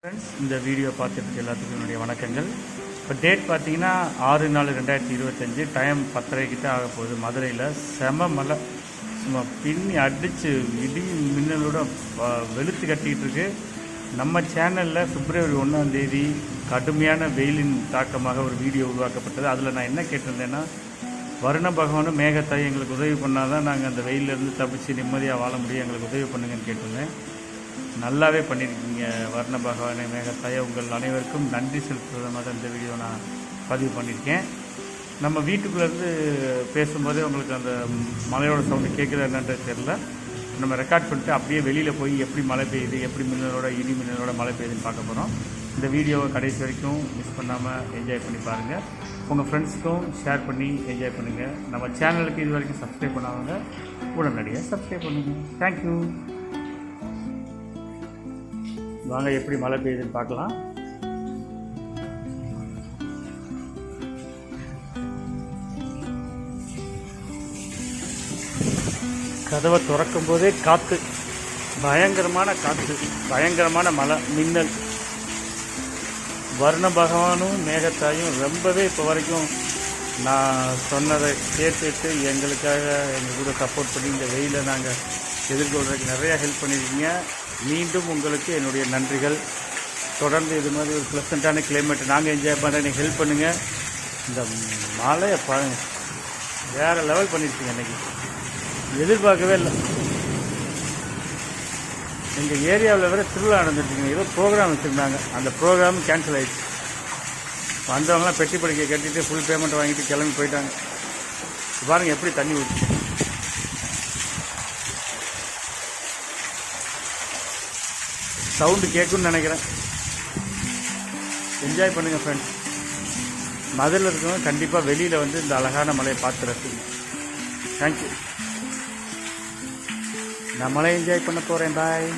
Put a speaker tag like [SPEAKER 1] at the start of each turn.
[SPEAKER 1] Friends, இந்த video பார்த்துட்டு எல்லாத்துக்கும் என்னுடைய வணக்கங்கள். இப்போ டேட் பார்த்தீங்கன்னா 6/4/2025, டைம் 10:30 கிட்ட ஆக போகுது. மதுரையில் செம மழை, சும்மா பின்னி அடித்து இடி மின்னலோட வெளுத்து கட்டிகிட்டு இருக்கு. நம்ம சேனலில் February 1 கடுமையான வெயிலின் தாக்கமாக ஒரு வீடியோ உருவாக்கப்பட்டது. அதில் நான் என்ன கேட்டிருந்தேன்னா, வருண பகவானும் மேகத்தாய் எங்களுக்கு உதவி பண்ணால் தான் நாங்கள் அந்த வெயிலிருந்து தப்பிச்சு நிம்மதியாக வாழ முடியும், எங்களுக்கு உதவி பண்ணுங்கன்னு கேட்டிருந்தேன். நல்லாவே பண்ணியிருக்கீங்க. வர்ண பகவானை மேகத்தாயை உங்கள் அனைவருக்கும் நன்றி செலுத்துவதாக தான் இந்த வீடியோ நான் பதிவு பண்ணியிருக்கேன். நம்ம வீட்டுக்குள்ளேருந்து பேசும்போதே உங்களுக்கு அந்த மழையோட சவுண்டு கேட்குதா என்னன்றது தெரியல. நம்ம ரெக்கார்ட் பண்ணிட்டு அப்படியே வெளியில் போய் எப்படி மழை பெய்யுது, எப்படி மின்னலோட இடி மின்னலோட மழை பெய்யுதுன்னு பார்க்க போகிறோம். இந்த வீடியோவை கடைசி வரைக்கும் மிஸ் பண்ணாமல் என்ஜாய் பண்ணி பாருங்கள். உங்கள் ஃப்ரெண்ட்ஸுக்கும் ஷேர் பண்ணி என்ஜாய் பண்ணுங்கள். நம்ம சேனலுக்கு இது வரைக்கும் சப்ஸ்கிரைப் பண்ணாதவங்க உடனடியாக சப்ஸ்கிரைப் பண்ணுங்கள். தேங்க்யூ. வாங்க எப்படி மழை பெய்யுதுன்னு பார்க்கலாம். கதவை திறக்கும் போதே காற்று, பயங்கரமான காற்று, பயங்கரமான மழை, மின்னல். வர்ண பகவானும் மேகத்தாயும் ரொம்பவே இப்போ வரைக்கும் நான் சொன்னதை கேட்டுட்டு எங்களுக்காக எங்கள் கூட சப்போர்ட் பண்ணி இந்த வெயிலை நாங்கள் எதிர்கொள்றதுக்கு நிறையா ஹெல்ப் பண்ணியிருக்கீங்க. மீண்டும் உங்களுக்கு என்னுடைய நன்றிகள். தொடர்ந்து இது மாதிரி ஒரு ப்ளசண்ட்டான கிளைமேட் நாங்கள் என்ஜாய் பண்ணுறேன், ஹெல்ப் பண்ணுங்கள். இந்த மழையை பாருங்க, வேறு லெவல் பண்ணியிருக்கீங்க. அன்றைக்கி எதிர்பார்க்கவே இல்லை. எங்கள் ஏரியாவில் வேறு திருவிழா நடந்துட்டுருக்கீங்க, ஏதோ ப்ரோக்ராம் வச்சுருந்தாங்க, அந்த ப்ரோக்ராம் கேன்சல் ஆகிடுச்சு. வந்தவங்களாம் பெட்டி படிக்க கட்டிட்டு ஃபுல் பேமெண்ட் வாங்கிட்டு கிளம்பி போயிட்டாங்க. பாருங்கள் எப்படி தண்ணி ஊற்றி சவுண்டு கேட்குன்னு நினைக்கிறேன். என்ஜாய் பண்ணுங்கள் ஃப்ரெண்ட்ஸ். மதுரையில் இருக்கவங்க கண்டிப்பாக வெளியில் வந்து இந்த அழகான மலையை பார்த்து ரசிங்க. தேங்க்யூ. நான் மலை என்ஜாய் பண்ண போகிறேன். பாய்.